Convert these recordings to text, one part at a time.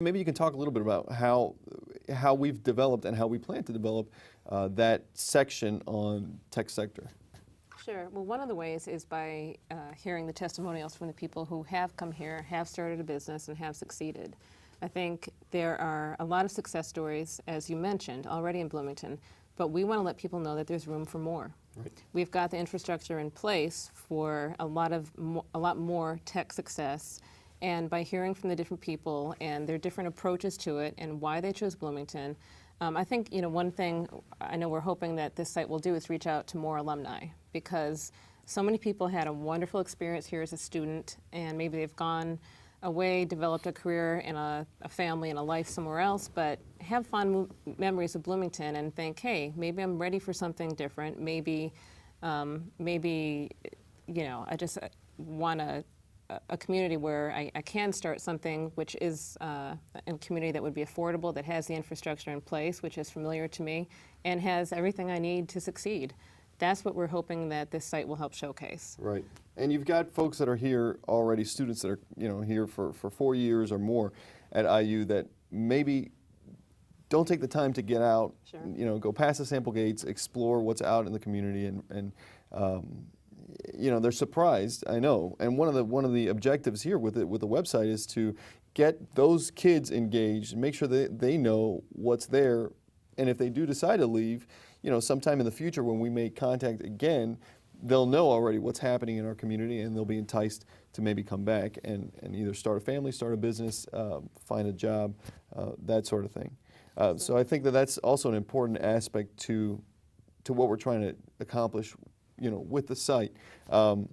Maybe you can talk a little bit about how we've developed and how we plan to develop that section on tech sector. Sure. Well, one of the ways is by hearing the testimonials from the people who have come here, have started a business, and have succeeded. I think there are a lot of success stories, as you mentioned, already in Bloomington, but we want to let people know that there's room for more. Right. We've got the infrastructure in place for a lot more tech success. And by hearing from the different people and their different approaches to it and why they chose Bloomington, I think one thing I know we're hoping that this site will do is reach out to more alumni, because so many people had a wonderful experience here as a student, and maybe they've gone away, developed a career and a family and a life somewhere else, but have fond memories of Bloomington and think, hey, maybe I'm ready for something different. Maybe I just want a community where I can start something which is a community that would be affordable, that has the infrastructure in place, which is familiar to me, and has everything I need to succeed. That's what we're hoping that this site will help showcase. Right. And you've got folks that are here already, students that are here for 4 years or more at IU that maybe don't take the time to get out, Sure. Go past the sample gates, explore what's out in the community, and they're surprised, I know. And one of the objectives here with the website is to get those kids engaged and make sure that they know what's there. And if they do decide to leave, sometime in the future when we make contact again, they'll know already what's happening in our community, and they'll be enticed to maybe come back and either start a family, start a business, find a job, that sort of thing. So I think that that's also an important aspect to what we're trying to accomplish, with the site. And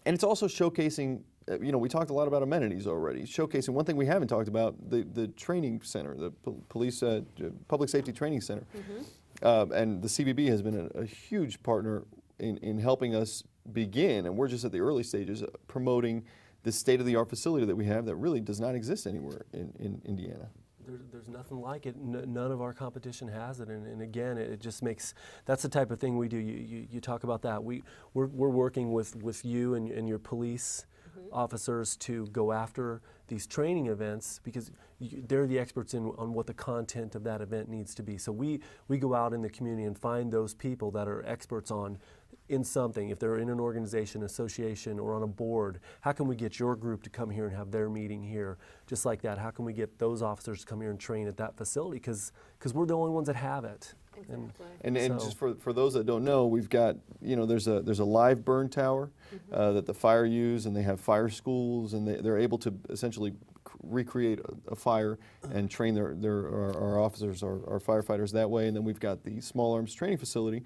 it's also showcasing, we talked a lot about amenities already. Showcasing, one thing we haven't talked about, the training center, the police, public safety training center. Mm-hmm. And the CVB has been a huge partner in helping us begin, and we're just at the early stages, promoting the state-of-the-art facility that we have that really does not exist anywhere in Indiana. There's nothing like it. None of our competition has it, and again, it just makes, that's the type of thing we do. You talk about that. We're working with you and your police officers to go after these training events, because they're the experts on what the content of that event needs to be. So we go out in the community and find those people that are experts in something. If they're in an organization, association, or on a board, how can we get your group to come here and have their meeting here? Just like that, how can we get those officers to come here and train at that facility? Because we're the only ones that have it. Exactly. And just for those that don't know, we've got, there's a live burn tower that the fire use, and they have fire schools, and they're able to essentially recreate a fire and train our officers, our firefighters that way. And then we've got the small arms training facility,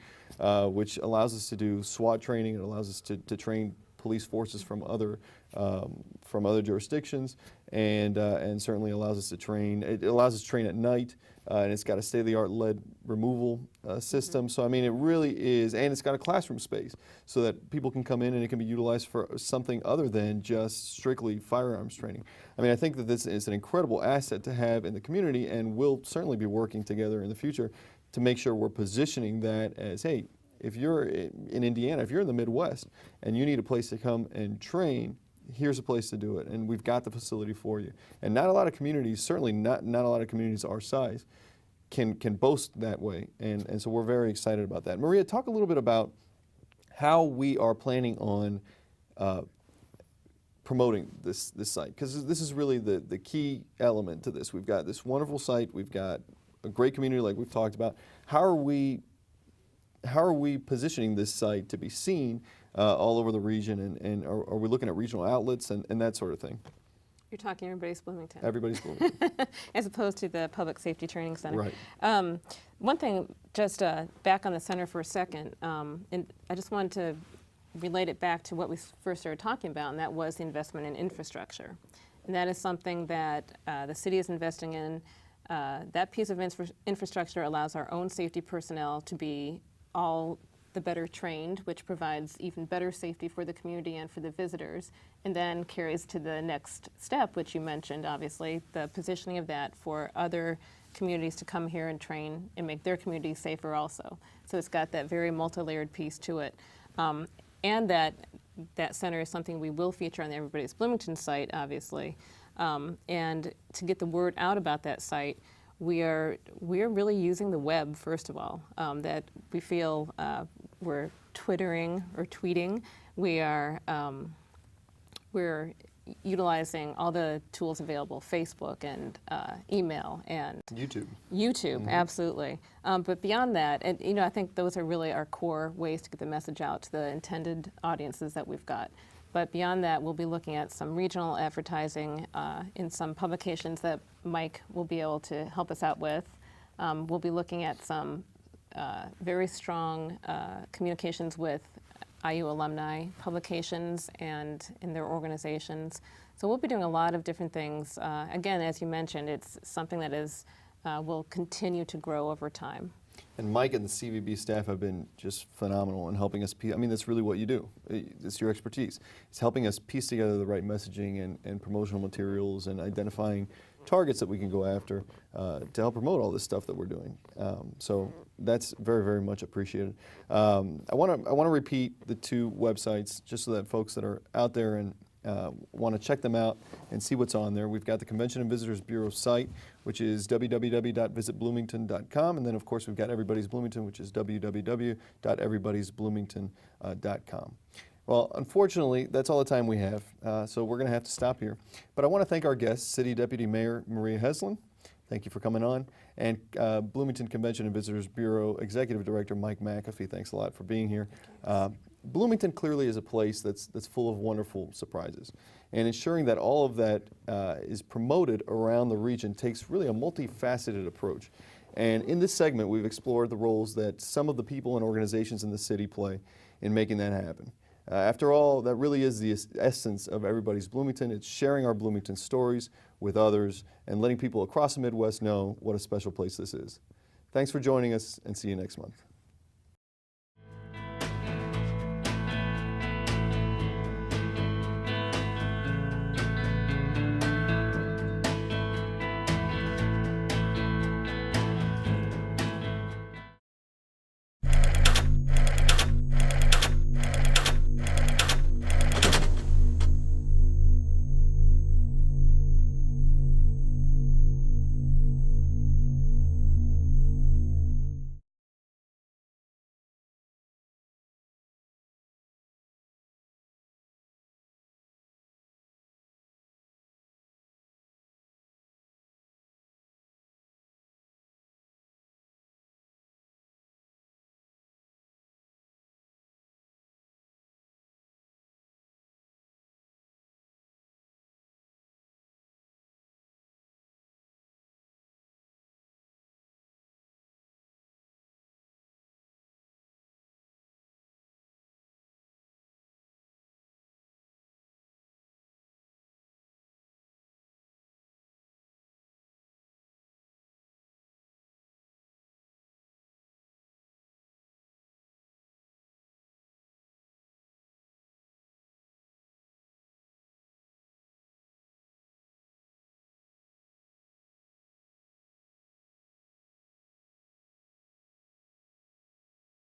which allows us to do SWAT training. It allows us to train police forces from other jurisdictions, and certainly allows us to train. It allows us to train at night, and it's got a state-of-the-art lead removal system. So I mean, it really is, and it's got a classroom space so that people can come in and it can be utilized for something other than just strictly firearms training. I mean, I think that this is an incredible asset to have in the community, and we'll certainly be working together in the future to make sure we're positioning that as, hey, if you're in Indiana, if you're in the Midwest and you need a place to come and train, here's a place to do it, and we've got the facility for you. And not a lot of communities, certainly not a lot of communities our size, can boast that way, and so we're very excited about that. Maria, talk a little bit about how we are planning on promoting this site, because this is really the key element to this. We've got this wonderful site, we've got a great community like we've talked about. How are we positioning this site to be seen all over the region, and are we looking at regional outlets and that sort of thing? You're talking everybody's Bloomington. Everybody's Bloomington. As opposed to the Public Safety Training Center. Right. One thing, just back on the center for a second, and I just wanted to relate it back to what we first started talking about, and that was the investment in infrastructure. And that is something that the city is investing in. That piece of infrastructure allows our own safety personnel to be all the better trained, which provides even better safety for the community and for the visitors, and then carries to the next step, which you mentioned, obviously, the positioning of that for other communities to come here and train and make their communities safer also. So it's got that very multi-layered piece to it. And that center is something we will feature on the Everybody's Bloomington site, obviously. And to get the word out about that site, we are really using the web, first of all, that we feel we're twittering or tweeting. We're utilizing all the tools available, Facebook and email and YouTube. Absolutely. But beyond that, and I think those are really our core ways to get the message out to the intended audiences that we've got. But beyond that, we'll be looking at some regional advertising in some publications that Mike will be able to help us out with. We'll be looking at some very strong communications with IU alumni publications and in their organizations. So we'll be doing a lot of different things. Again, as you mentioned, it's something that will continue to grow over time. And Mike and the CVB staff have been just phenomenal in helping us. I mean, that's really what you do. It's your expertise. It's helping us piece together the right messaging and promotional materials and identifying targets that we can go after to help promote all this stuff that we're doing. So that's very, very much appreciated. I want to repeat the two websites just so that folks that are out there and want to check them out and see what's on there. We've got the Convention and Visitors Bureau site, which is www.visitbloomington.com, and then of course we've got Everybody's Bloomington, which is www.everybody'sbloomington.com. Well, unfortunately, that's all the time we have, so we're going to have to stop here. But I want to thank our guests, City Deputy Mayor Maria Heslin. Thank you for coming on. And Bloomington Convention and Visitors Bureau Executive Director Mike McAfee, thanks a lot for being here. Bloomington clearly is a place that's full of wonderful surprises. And ensuring that all of that is promoted around the region takes really a multifaceted approach. And in this segment, we've explored the roles that some of the people and organizations in the city play in making that happen. After all, that really is the essence of Everybody's Bloomington. It's sharing our Bloomington stories with others and letting people across the Midwest know what a special place this is. Thanks for joining us, and see you next month.